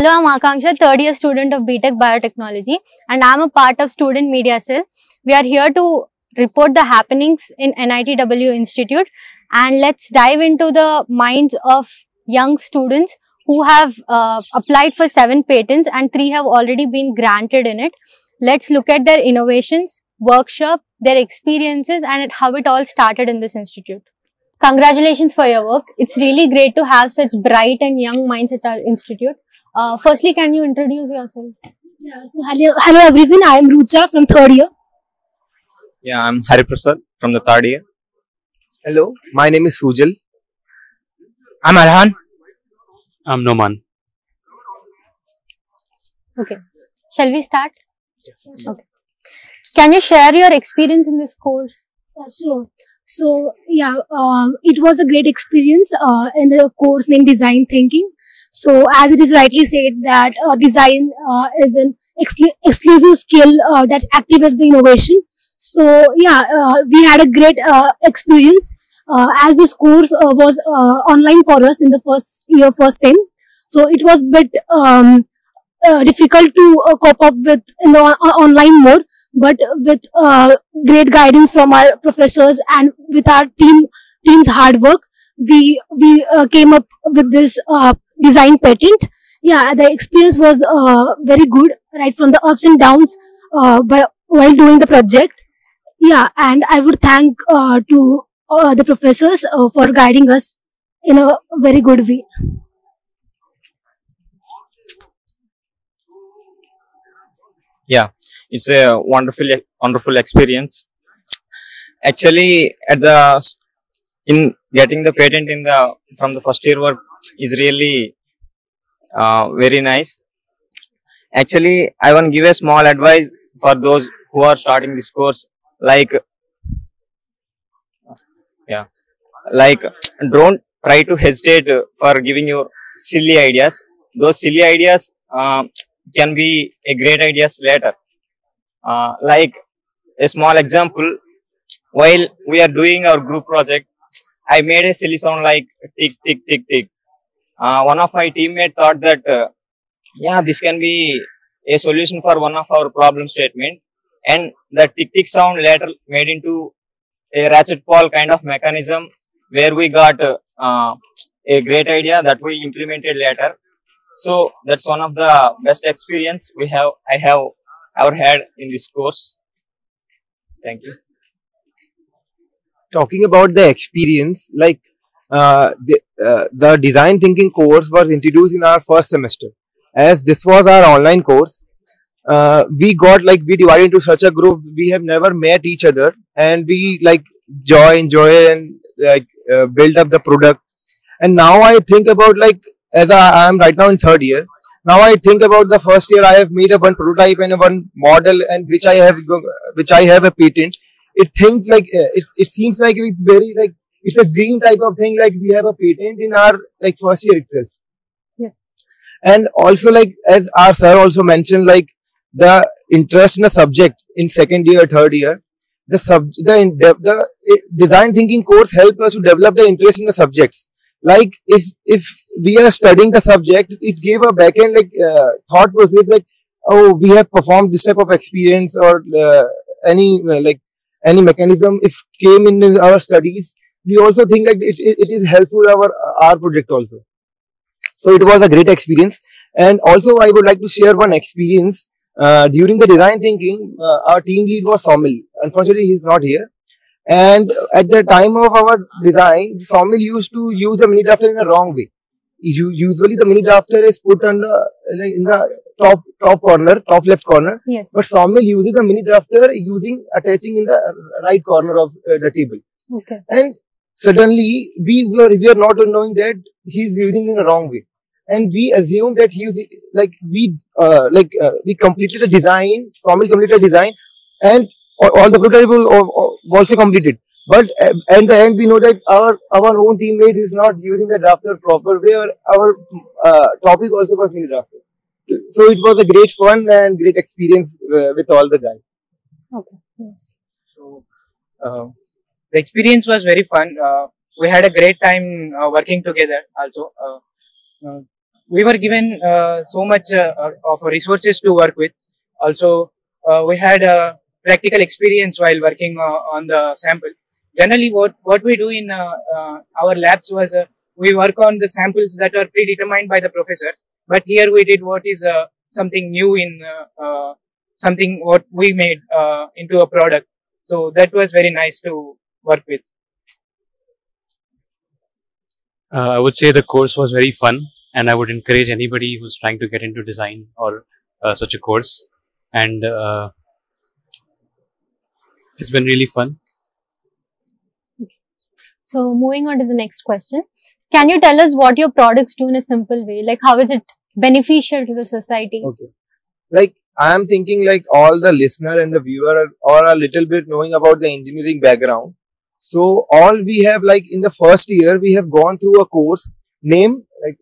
Hello, I'm Akanksha, third year student of BTech Biotechnology, and I'm a part of Student Media Cell. We are here to report the happenings in NITW Institute, and let's dive into the minds of young students who have applied for 7 patents and 3 have already been granted in it. Let's look at their innovations, workshop, their experiences, and how it all started in this institute. Congratulations for your work. It's really great to have such bright and young minds at our institute. Firstly, can you introduce yourselves? Yeah, so hello everyone. I am Rucha from third year. Yeah, I'm Hari Prasad from the third year. Hello, my name is Sujal. I'm Arhan. I'm Noman. Okay. Shall we start? Okay. Can you share your experience in this course? Sure. So yeah, it was a great experience in the course named Design Thinking. So as it is rightly said that design is an exclusive skill that activates the innovation. So yeah, we had a great experience as this course was online for us in the first year, first sem. So it was a bit difficult to cope up with in the online mode, but with great guidance from our professors and with our team's hard work, we came up with this design patent. Yeah, the experience was very good, right from the ups and downs while doing the project. Yeah, and I would thank to the professors for guiding us in a very good way. Yeah, it's a wonderful experience. Actually, in getting the patent from the first year work is really very nice. Actually, I want to give a small advice for those who are starting this course. Like don't try to hesitate for giving your silly ideas. Those silly ideas can be a great ideas later. Like a small example, while we are doing our group project, I made a silly sound like tick, tick, tick, tick. One of my teammates thought that, yeah, this can be a solution for one of our problem statement. And the tick, tick sound later made into a ratchet ball kind of mechanism where we got a great idea that we implemented later. So that's one of the best experience I have ever had in this course. Thank you. Talking about the experience, like the design thinking course was introduced in our first semester. As this was our online course, we divided into such a group. We have never met each other, and we enjoy and build up the product. And now I think about as I am right now in third year. Now I think about the first year I have made one prototype and one model, and which I have a patent. It seems like it's very it's a dream type of thing. Like we have a patent in our first year itself. Yes. And also as our sir also mentioned, the interest in the subject in second year, third year, the design thinking course help us to develop the interest in the subjects. Like if we are studying the subject, it gave a backend thought process oh, we have performed this type of experience or any mechanism if came in our studies. We also think it is helpful our project also. So it was a great experience. And also I would like to share one experience during the design thinking. Our team lead was Somil. Unfortunately, he is not here. And at the time of our design, Somil used to use a mini drafter in a wrong way. Usually the mini drafter is put on in the top left corner. Yes. But Somil uses the mini drafter attaching in the right corner of the table. Okay. And suddenly we were not knowing that he's using in the wrong way. And we assumed that we completed the design, Somil completed the design, and all the prototype will also completed. But at the end, we know that our own teammate is not using the drafter proper way, or our topic also was mini drafter. So it was a great fun and great experience with all the guys. Okay. Yes. So the experience was very fun. We had a great time working together also. we were given so much of resources to work with. Also, we had practical experience while working on the sample. Generally, what we do in our labs was we work on the samples that are predetermined by the professor. But here we did what is something new in something what we made into a product. So that was very nice to work with. I would say the course was very fun, and I would encourage anybody who's trying to get into design or such a course. And it's been really fun. So moving on to the next question. Can you tell us what your products do in a simple way? Like how is it beneficial to the society? Okay. Like I am thinking like all the listener and the viewer are a little bit knowing about the engineering background. So all we have like in the first year we have gone through a course named like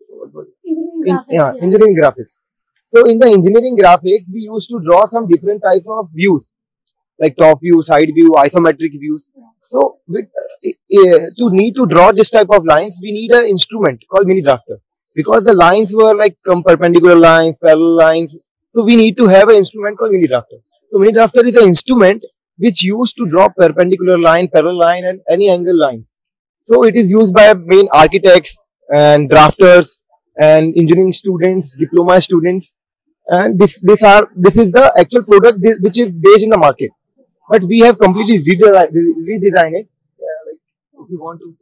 engineering graphics. So in the engineering graphics we used to draw some different type of views like top view, side view, isometric views. So with, to need to draw this type of lines we need an instrument called mini drafter because the lines were like perpendicular lines, parallel lines. So we need to have an instrument called mini drafter. So mini drafter is an instrument which used to draw perpendicular line, parallel line and any angle lines. So it is used by main architects and drafters and engineering students, diploma students, and this is the actual product which is based in the market. But we have completely redesigned it. Like if you want to.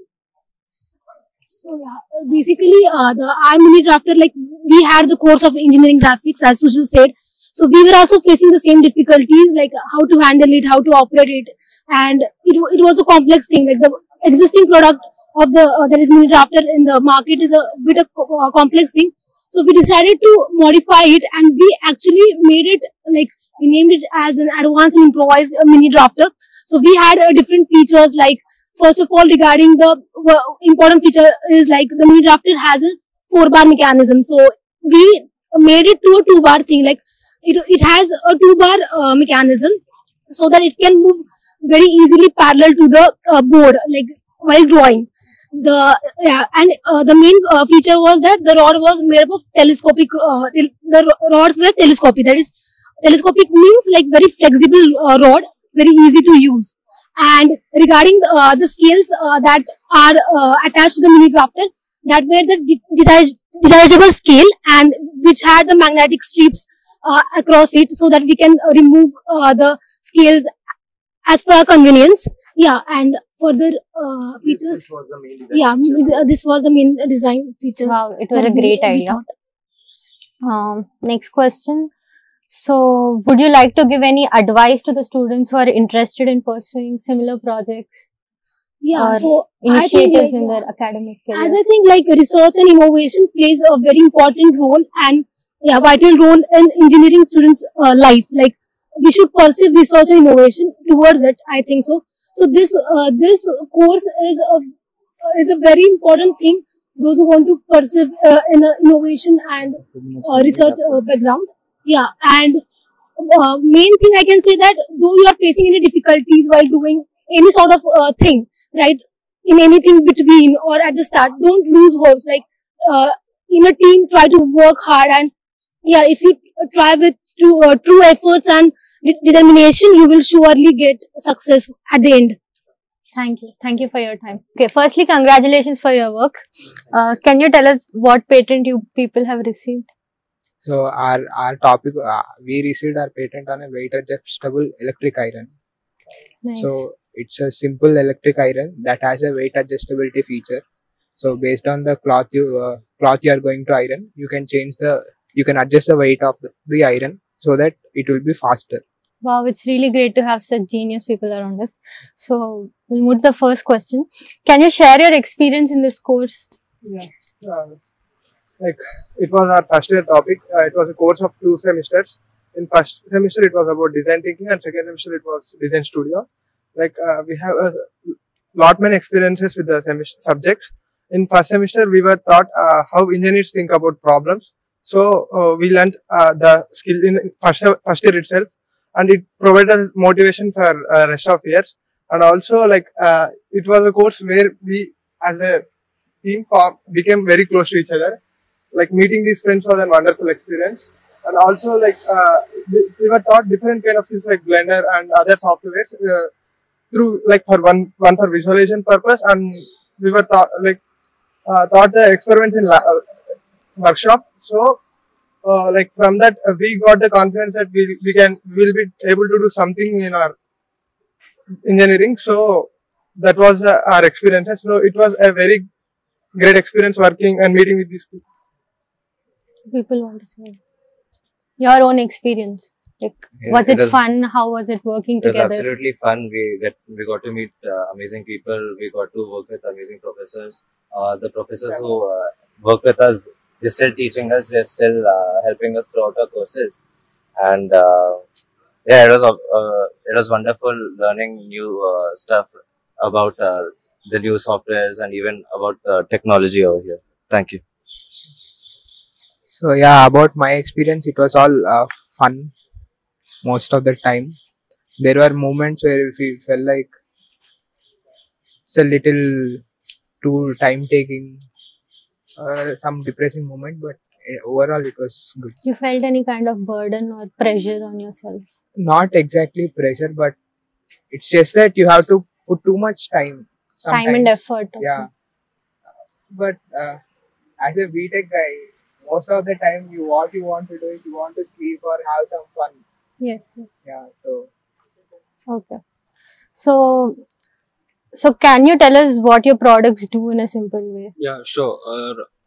So yeah, basically the mini drafter, like we had the course of engineering graphics as Sushil said. So we were also facing the same difficulties, like how to handle it, how to operate it, and it was a complex thing. Like the existing product of the there is mini drafter in the market is a bit of complex thing. So we decided to modify it, and we actually made it like we named it as an advanced and improvised mini drafter. So we had different features. Like first of all, regarding the important feature is like the mini drafter has a 4-bar mechanism. So we made it to a 2-bar thing. Like it has a 2-bar mechanism so that it can move very easily parallel to the board, like while drawing. The main feature was that the rod was made up of telescopic. The rods were telescopic. That is, telescopic means like very flexible rod, very easy to use. And regarding the scales that are attached to the mini drafter, that were the detachable scale and which had the magnetic strips across it, so that we can remove the scales as per our convenience. Yeah, and further features. This was the main design feature. Wow, it was a great idea. Next question. So, would you like to give any advice to the students who are interested in pursuing similar projects? Yeah, so initiatives in their academic career? As I think like research and innovation plays a very important role and vital role in engineering students' life. Like we should pursue research and innovation towards it. I think so. So this course is a very important thing. Those who want to pursue in innovation and research background. Yeah, and main thing I can say that though you are facing any difficulties while doing any sort of thing, right? In anything between or at the start, don't lose hopes. Like in a team, try to work hard, and yeah, if you try with true efforts and determination, you will surely get success at the end. Thank you. Thank you for your time. Okay, firstly, congratulations for your work. Can you tell us what patent you people have received? So our topic, we received our patent on a weight adjustable electric iron. Nice. So it's a simple electric iron that has a weight adjustability feature. So based on the cloth you are going to iron, you can adjust the weight of the iron so that it will be faster. Wow, it's really great to have such genius people around us. So we'll move to the first question. Can you share your experience in this course? Yeah. Like it was our first year topic. It was a course of 2 semesters. In first semester it was about design thinking, and second semester it was design studio. Like we have a lot many experiences with the subjects. In first semester we were taught how engineers think about problems. So we learned the skill in first year itself, and it provided us motivation for rest of years. And also like it was a course where we as a team became very close to each other. like meeting these friends was a wonderful experience. And also like we were taught different kind of skills like Blender and other softwares through like for one for visualization purpose, and we were taught taught the experiments in workshop. So like from that we got the confidence that we will be able to do something in our engineering. So that was our experiences. So it was a very great experience working and meeting with these people. People want to say your own experience. Like, was it fun? How was it working together? It was absolutely fun. We got to meet amazing people. We got to work with amazing professors. The professors who work with us, they're still teaching us. They're still helping us throughout our courses. And yeah, it was wonderful learning new stuff about the new softwares and even about technology over here. Thank you. So yeah, about my experience, it was all fun most of the time. There were moments where we felt like it's a little too time taking, some depressing moment, but overall it was good. You felt any kind of burden or pressure on yourself? Not exactly pressure, but it's just that you have to put too much time. Sometimes. Time and effort. Okay. Yeah. But as a BTech guy, most of the time what you want to do is you want to sleep or have some fun. Yes, yes. Yeah, so. Okay. So can you tell us what your products do in a simple way? Yeah, sure.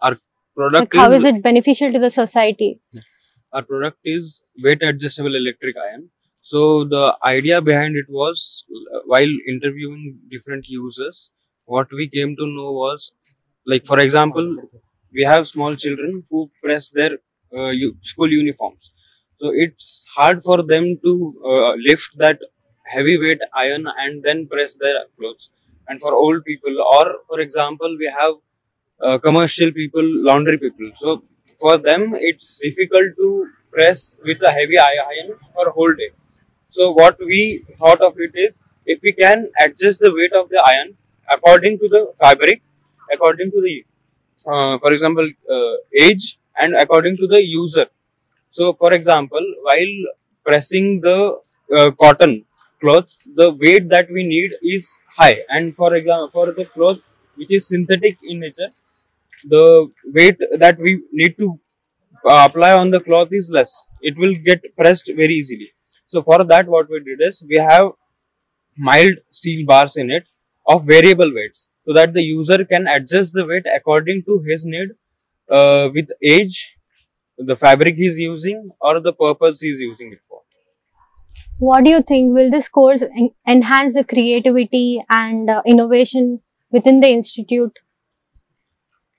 Our product how is it beneficial to the society? Our product is weight adjustable electric iron. So the idea behind it was, while interviewing different users, what we came to know was, like for example, we have small children who press their school uniforms. So it's hard for them to lift that heavyweight iron and then press their clothes. And for old people, or for example, we have commercial people, laundry people. So for them, it's difficult to press with a heavy iron for a whole day. So what we thought of it is, if we can adjust the weight of the iron according to the fabric, according to the, for example, age, and according to the user. So for example, while pressing the cotton cloth, the weight that we need is high, and for example, for the cloth which is synthetic in nature, the weight that we need to apply on the cloth is less. It will get pressed very easily. So for that, what we did is, we have mild steel bars in it of variable weights, so that the user can adjust the weight according to his need, with age, the fabric he is using, or the purpose he is using it for. What do you think? Will this course enhance the creativity and innovation within the institute?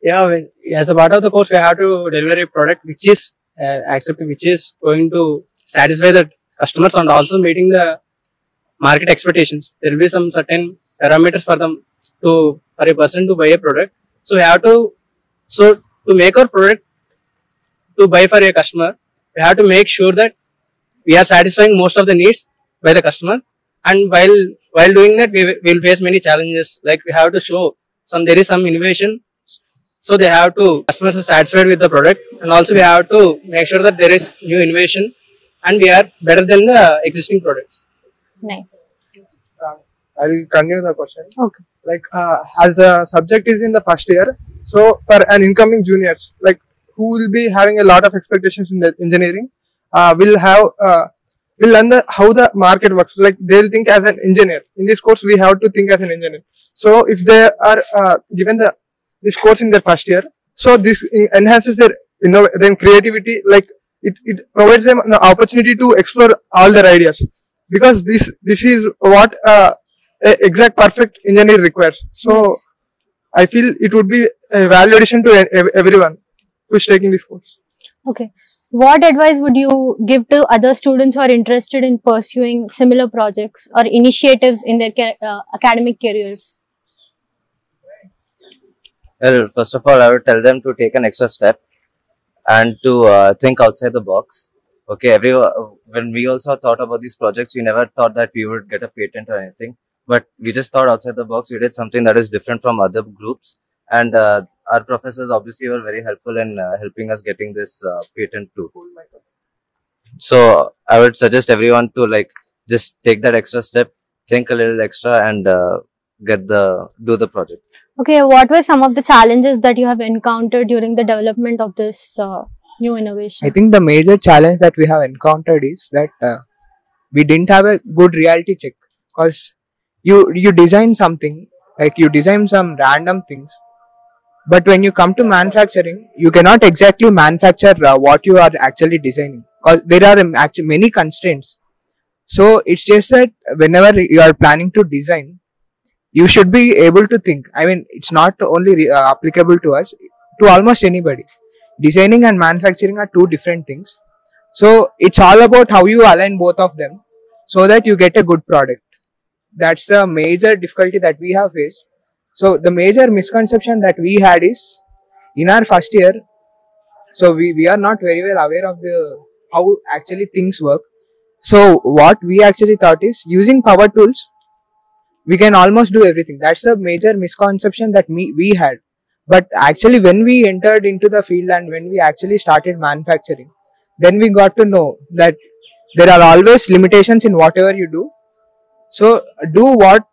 Yeah, as a part of the course, we have to deliver a product which is which is going to satisfy the customers and also meeting the market expectations. There will be some certain parameters for them for a person to buy a product. So we have to make our product to buy for a customer, we have to make sure that we are satisfying most of the needs by the customer. And while doing that, we will face many challenges. Like we have to show there is some innovation. So they have to, customers are satisfied with the product, and also we have to make sure that there is new innovation and we are better than the existing products. Nice. I'll continue the question. Okay. Like as the subject is in the first year, so for an incoming juniors, like who will be having a lot of expectations in the engineering, will learn how the market works. Like they'll think as an engineer. In this course, we have to think as an engineer. So if they are given this course in their first year, so this enhances their creativity. Like it provides them an opportunity to explore all their ideas, because this is what exact perfect engineer requires. So yes. I feel it would be a value addition to everyone who is taking this course. Okay. What advice would you give to other students who are interested in pursuing similar projects or initiatives in their academic careers? Well, first of all, I would tell them to take an extra step and to think outside the box. Okay, when we also thought about these projects, we never thought that we would get a patent or anything, but we just thought outside the box. We did something that is different from other groups, and our professors obviously were very helpful in helping us getting this patent too. So I would suggest everyone to like just take that extra step, think a little extra, and do the project. Okay, what were some of the challenges that you have encountered during the development of this new innovation? I think the major challenge that we have encountered is that we didn't have a good reality check, because you design something, like you design some random things, but when you come to manufacturing, you cannot exactly manufacture what you are actually designing, because there are actually many constraints. So it's just that whenever you are planning to design, you should be able to think. I mean, it's not only applicable to us, to almost anybody. Designing and manufacturing are two different things. So it's all about how you align both of them so that you get a good product. That's the major difficulty that we have faced. So the major misconception that we had is, in our first year, so we are not very well aware of the how actually things work. So what we actually thought is, using power tools, we can almost do everything. That's a major misconception that we had. But actually, when we entered into the field and when we actually started manufacturing, then we got to know that there are always limitations in whatever you do. So do what,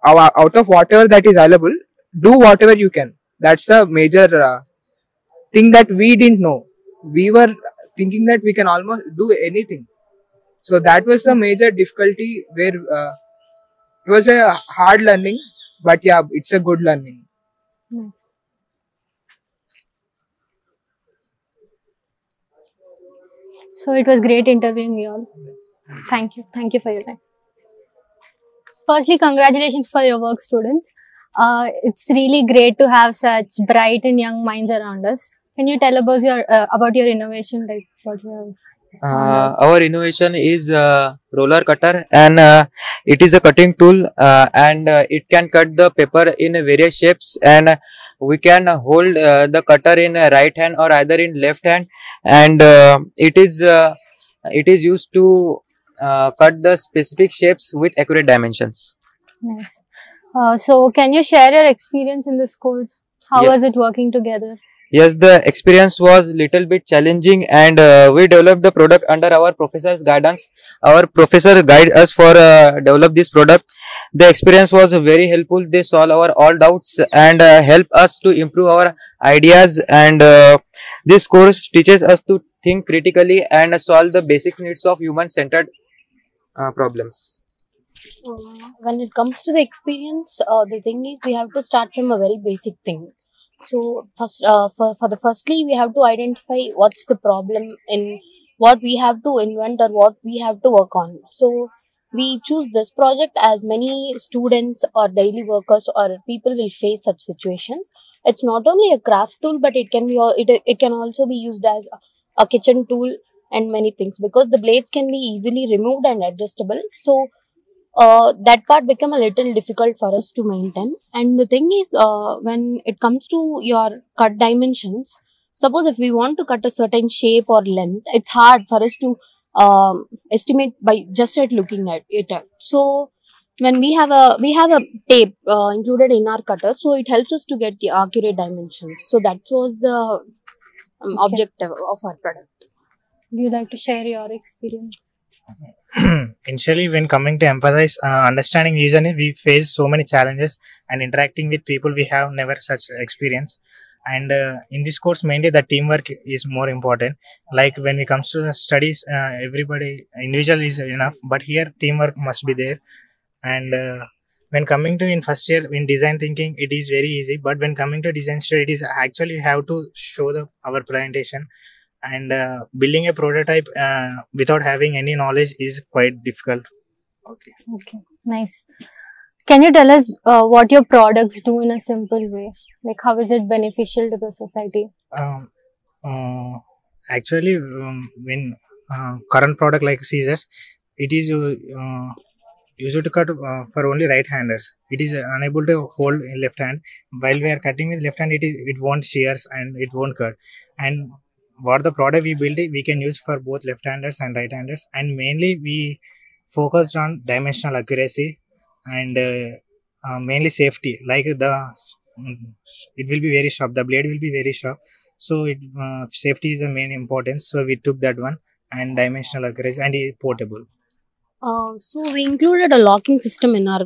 out of whatever that is available, do whatever you can. That's the major thing that we didn't know. We were thinking that we can almost do anything. So that was the major difficulty, where it was a hard learning, but yeah, it's a good learning. Yes. So it was great interviewing you all. Thank you. Thank you for your time. Firstly, congratulations for your work, students. It's really great to have such bright and young minds around us. Can you tell about your innovation, like what you have? Our innovation is roller cutter, and it is a cutting tool, and it can cut the paper in various shapes, and we can hold the cutter in right hand or either in left hand, and it is used to cut the specific shapes with accurate dimensions. Nice. So can you share your experience in this course? How was it working together? Yes, the experience was little bit challenging, and we developed the product under our professor's guidance. Our professor guided us for develop this product. The experience was very helpful. They solve our all doubts and help us to improve our ideas. And this course teaches us to think critically and solve the basic needs of human-centered problems. When it comes to the experience, the thing is, we have to start from a very basic thing. So first, firstly, we have to identify what's the problem in what we have to invent or what we have to work on. So we choose this project as many students or daily workers or people will face such situations. It's not only a craft tool, but it can be it can also be used as a kitchen tool and many things, because the blades can be easily removed and adjustable. So that part become a little difficult for us to maintain. And the thing is, when it comes to your cut dimensions, suppose if we want to cut a certain shape or length, it's hard for us to estimate by just at looking at it. So when we have a tape included in our cutter, so it helps us to get the accurate dimensions. So that was the objective of our product. Would you like to share your experience? Initially, when coming to emphasize understanding user needs, we face so many challenges, and interacting with people we have never such experience. And in this course, mainly the teamwork is more important. Like when it comes to the studies, everybody individual is enough, but here teamwork must be there. And when coming to in first year in design thinking, it is very easy. But when coming to design study, it is actually we have to show our presentation. And building a prototype without having any knowledge is quite difficult. Okay, nice. Can you tell us what your products do in a simple way? Like how is it beneficial to the society? Actually, when current product like scissors, it is used to cut for only right-handers. It is unable to hold in left hand. While we are cutting with left hand, it won't shears and it won't cut. And what the product we build, we can use for both left-handers and right-handers. And mainly we focused on dimensional accuracy and mainly safety. Like the it will be very sharp. The blade will be very sharp. So safety is the main importance. So we took that one, and dimensional accuracy, and it is portable. So we included a locking system in our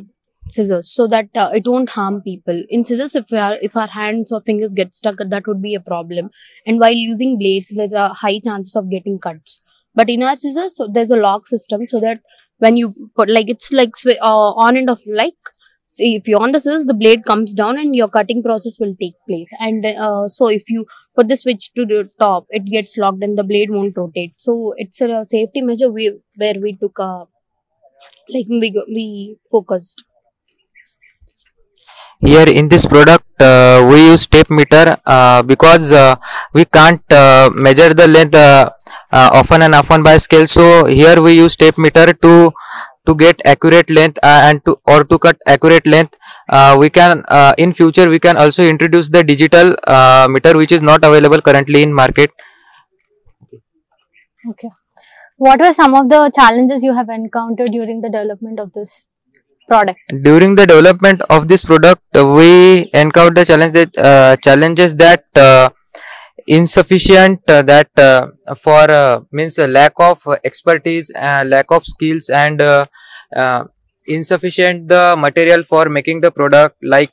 scissors so that it won't harm people. In scissors, if our hands or fingers get stuck, that would be a problem. And while using blades, there's a high chances of getting cuts. But in our scissors, so there's a lock system so that when you put it's like on and off, like see, if you're on the scissors, the blade comes down and your cutting process will take place. And so if you put the switch to the top, it gets locked and the blade won't rotate. So it's a safety measure where we took we focused. Here in this product, we use tape meter because we can't measure the length often and often by scale. So here we use tape meter to get accurate length and to cut accurate length. We can in future we can also introduce the digital meter, which is not available currently in market. Okay. What were some of the challenges you have encountered during the development of this product? During the development of this product, we encountered challenges that insufficient for means lack of expertise, lack of skills, and insufficient the material for making the product, like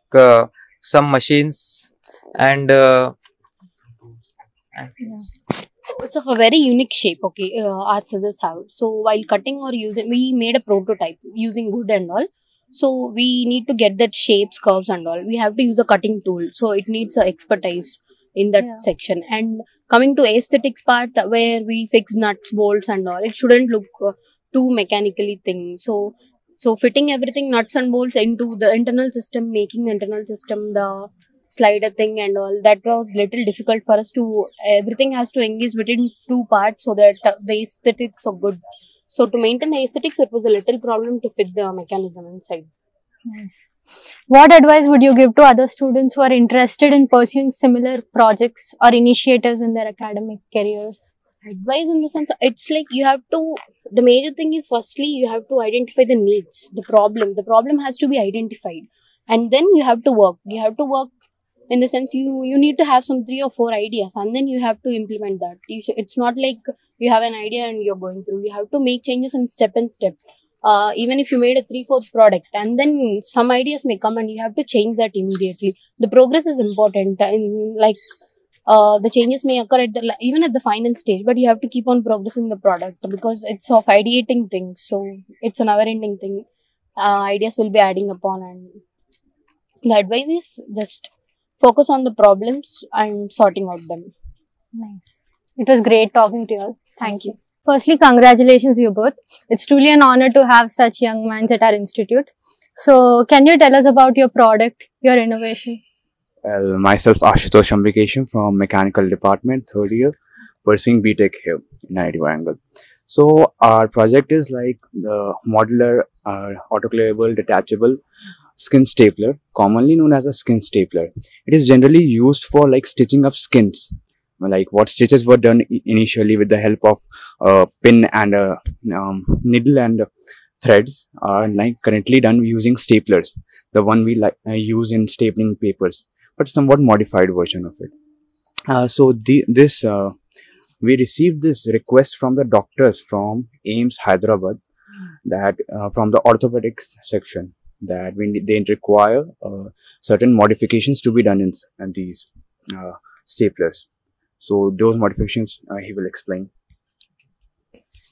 some machines and So it's of a very unique shape. Okay, our scissors have. So while cutting or using, we made a prototype using wood and all. So we need to get that shapes, curves and all. We have to use a cutting tool. So it needs a expertise in that section. And coming to aesthetics part, where we fix nuts, bolts and all, it shouldn't look too mechanically thing. So fitting everything, nuts and bolts into the internal system, making the internal system the slider thing and all, that was little difficult for us to, everything has to engage within two parts so that the aesthetics are good. So to maintain the aesthetics, it was a little problem to fit the mechanism inside. Nice. What advice would you give to other students who are interested in pursuing similar projects or initiatives in their academic careers? Advice in the sense, it's like you have to, the major thing is firstly, you have to identify the needs, the problem has to be identified, and then you have to work. In the sense, you need to have some 3 or 4 ideas, and then you have to implement that. It's not like you have an idea and you're going through. You have to make changes in step. Even if you made a 3/4 product, and then some ideas may come and you have to change that immediately. The progress is important. The changes may occur even at the final stage, but you have to keep on progressing the product because it's of ideating thing. So it's a never-ending thing. Ideas will be adding upon, and the advice is just focus on the problems and sorting out them. Nice. It was great talking to you all. Thank you. Firstly, congratulations you both. It's truly an honor to have such young minds at our institute. So, can you tell us about your product, your innovation? Well, myself Ashutosh Ambikesham from Mechanical Department, 3rd year, pursuing BTech here in IIT Warangal. So, our project is like the modular, autoclavable, detachable skin stapler, commonly known as a skin stapler. It is generally used for like stitching up skins. Like what stitches were done initially with the help of pin and needle and threads are like currently done using staplers, the one we use in stapling papers, but somewhat modified version of it. We received this request from the doctors from AIMS Hyderabad, that from the orthopedics section, that they require certain modifications to be done in these staplers. So those modifications he will explain.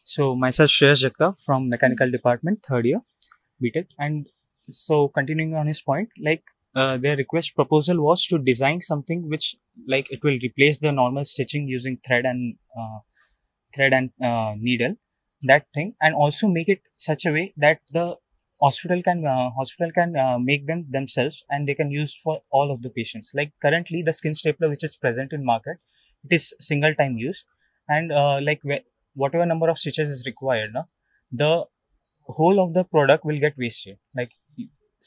So myself Shreyas Jagtap from Mechanical Department, 3rd year, BTech. And so continuing on his point, like their request proposal was to design something which like it will replace the normal stitching using thread and needle, that thing, and also make it such a way that the hospital can make them themselves and they can use for all of the patients. Like currently the skin stapler which is present in market, it is single time use, and whatever number of stitches is required, the whole of the product will get wasted. Like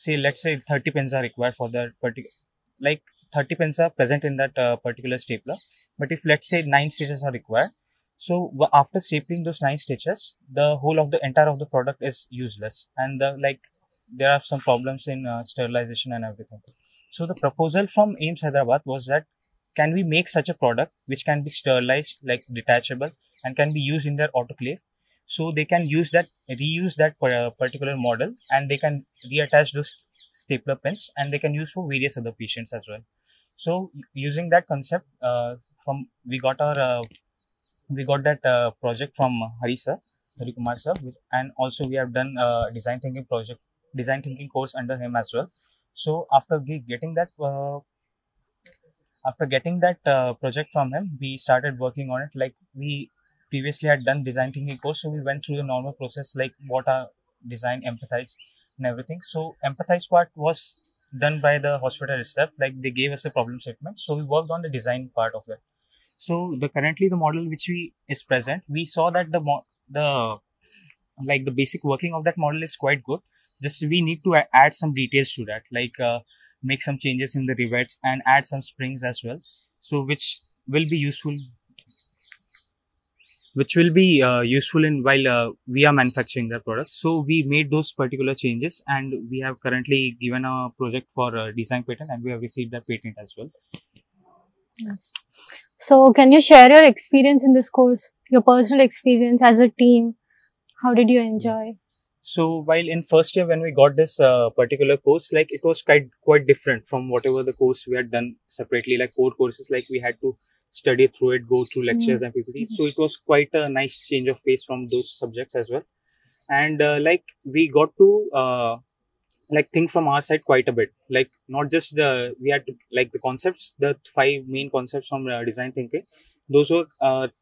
let's say 30 pins are required for that particular, like 30 pins are present in that particular stapler, but if let's say 9 stitches are required, so after stapling those 9 stitches, the whole of the entire of the product is useless, and there are some problems in sterilization and everything. So the proposal from AIMS Hyderabad was that can we make such a product which can be sterilized, like detachable, and can be used in their autoclave, so they can reuse that particular model, and they can reattach those stapler pins, and they can use for various other patients as well. So using that concept, we got that project from Hari Kumar sir, and also we have done design thinking course under him as well. So after getting that project from him, we started working on it. Like, we previously had done design thinking course, so we went through the normal process, like what are design, empathize, and everything. So empathize part was done by the hospital itself. Like, they gave us a problem statement, so we worked on the design part of it. So currently the model which is present, we saw that the basic working of that model is quite good. Just we need to add some details to that, like make some changes in the rivets and add some springs as well. So which will be useful in while we are manufacturing the product. So we made those particular changes, and we have currently given a project for design patent, and we have received that patent as well. Yes. So can you share your experience in this course, your personal experience as a team? How did you enjoy? So while in first year, when we got this particular course, like, it was quite different from whatever the course we had done separately, like core courses, like we had to study through it, go through lectures and PPT. So it was quite a nice change of pace from those subjects as well. And like, we got to think from our side quite a bit, like not just we had to, like, the concepts, the 5 main concepts from design thinking, those were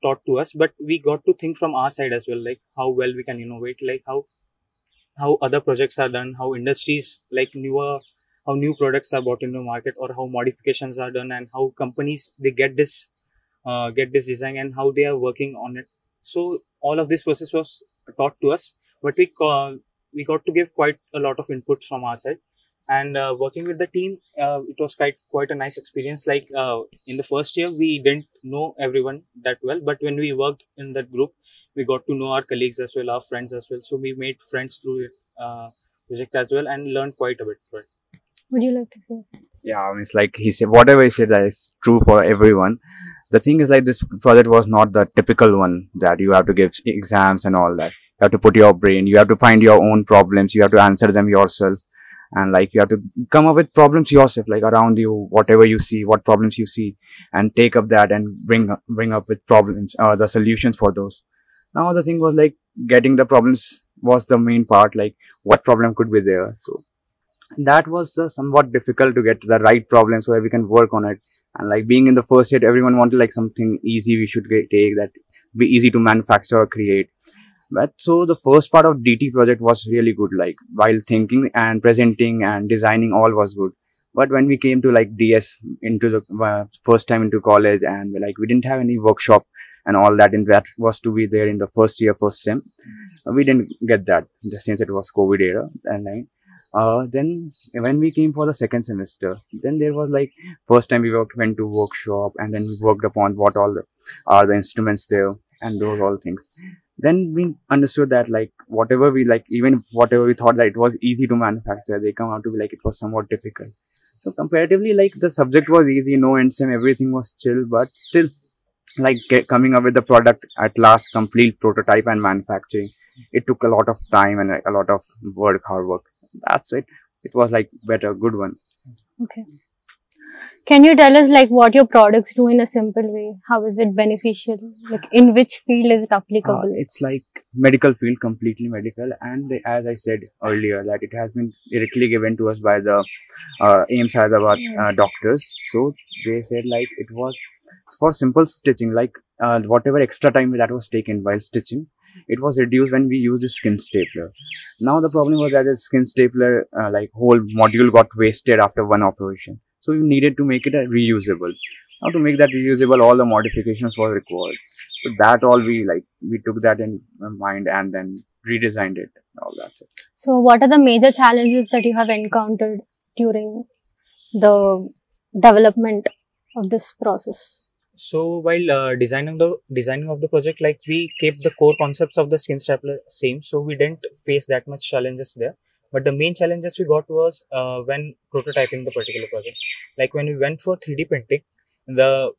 taught to us, but we got to think from our side as well, like how well we can innovate, like how other projects are done, how industries, like how new products are brought into the market, or how modifications are done, and how companies, they get this design and how they are working on it. So all of this process was taught to us, but we got to give quite a lot of input from our side. And working with the team, it was quite a nice experience. Like, in the first year, we didn't know everyone that well, but when we worked in that group, we got to know our colleagues as well, our friends as well. So we made friends through it project as well, and learned quite a bit. Right? Would you like to say? Yeah, I mean, it's like he said, whatever he said, that is true for everyone. The thing is, like, this project was not the typical one that you have to give exams and all that. You have to put your brain, you have to find your own problems, you have to answer them yourself. And like, you have to come up with problems yourself, like around you, whatever you see, what problems you see, and take up that and bring up with problems, the solutions for those. Now the thing was, like, getting the problems was the main part, like what problem could be there. So that was somewhat difficult to get the right problem so that we can work on it. And like, being in the first year, everyone wanted like something easy we should take, that be easy to manufacture or create. But so the first part of DT project was really good, like while thinking and presenting and designing, all was good. But when we came to like DS, into the first time into college, and like, we didn't have any workshop and all that, and that was to be there in the first year, first sem. We didn't get that, just since it was COVID era. And then when we came for the second semester, then there was like, first time we went to workshop, and then we worked upon what all are the instruments there and those all things. Then we understood that like, whatever we like, even whatever we thought that it was easy to manufacture, they come out to be like, it was somewhat difficult. So comparatively, like, the subject was easy, no NSEM, everything was chill, but still, like, coming up with the product at last, complete prototype and manufacturing, it took a lot of time and a lot of hard work. That's it. It was like good one. Okay. Can you tell us like what your products do in a simple way? How is it beneficial? Like, in which field is it applicable? It's like medical field, completely medical. And as I said earlier, that it has been directly given to us by the AIMS Hyderabad doctors. So they said like, it was for simple stitching, like whatever extra time that was taken while stitching, it was reduced when we used the skin stapler. Now the problem was that the skin stapler, like, whole module got wasted after one operation. So we needed to make it reusable. Now to make that reusable, all the modifications were required. So that all we took that in mind and then redesigned it. All that. So what are the major challenges that you have encountered during the development of this process? So while designing of the project, like, we kept the core concepts of the skin stapler same. So we didn't face that much challenges there. But the main challenges we got was when prototyping the particular project. Like when we went for 3D printing, the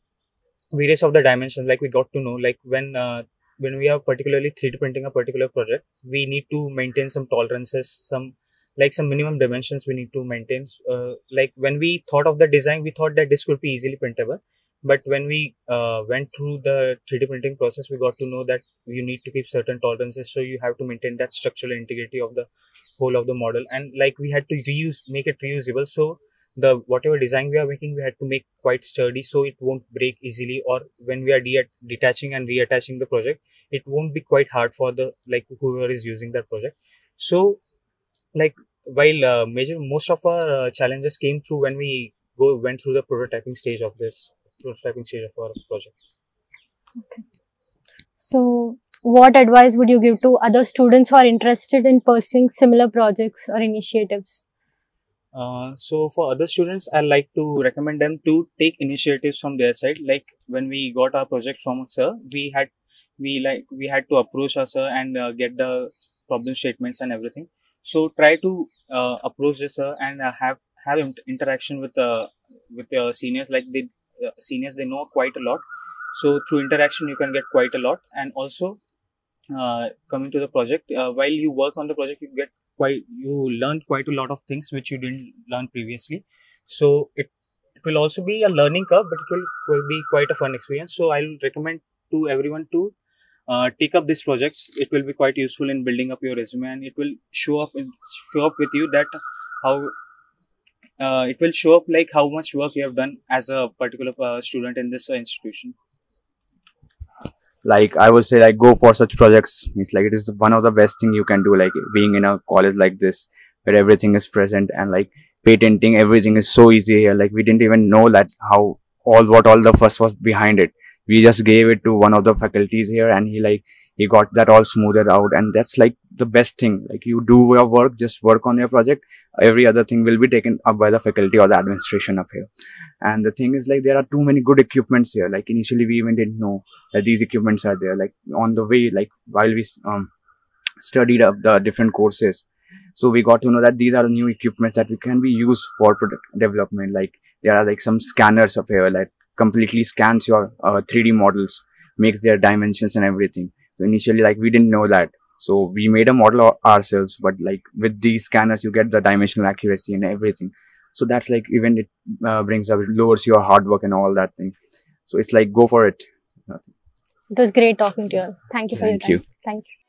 various of the dimensions, like we got to know, like when we are particularly 3D printing a particular project, we need to maintain some tolerances, some minimum dimensions we need to maintain. Like when we thought of the design, we thought that this could be easily printable. But when we went through the 3D printing process, we got to know that you need to keep certain tolerances. So you have to maintain that structural integrity of the whole of the model. And like we had to make it reusable. So the whatever design we are making, we had to make quite sturdy so it won't break easily. Or when we are detaching and reattaching the project, it won't be quite hard for the whoever is using that project. So like while most of our challenges came through when we went through the prototyping stage of our project. Okay. So what advice would you give to other students who are interested in pursuing similar projects or initiatives? So for other students, I like to recommend them to take initiatives from their side. Like when we got our project from sir, we had to approach our sir and get the problem statements and everything. So try to approach the sir and have interaction with your seniors. Like seniors, they know quite a lot. So through interaction, you can get quite a lot. And also coming to the project, while you work on the project, you learn quite a lot of things which you didn't learn previously. So it will also be a learning curve, but it will be quite a fun experience. So I'll recommend to everyone to take up these projects. It will be quite useful in building up your resume, and it will show up with you that how it will show up like how much work you have done as a particular student in this institution. Like I would say, like go for such projects. It's like it is one of the best thing you can do, like being in a college like this where everything is present, and like patenting, everything is so easy here. Like we didn't even know that how all the fuss was behind it. We just gave it to one of the faculties here, and he got that all smoothed out. And that's like the best thing. Like you do your work, just work on your project, every other thing will be taken up by the faculty or the administration up here. And the thing is, like there are too many good equipments here. Like initially we even didn't know that these equipments are there. Like on the way, like while we studied up the different courses, so we got to know that these are the new equipments that we can be used for product development. Like there are like some scanners up here that completely scans your 3D models, makes their dimensions and everything. So initially, like we didn't know that, so we made a model ourselves, but like with these scanners you get the dimensional accuracy and everything. So that's like even it lowers your hard work and all that thing. So it's like go for it. It was great talking to you all. Thank you for your time. Thank you. Thank you.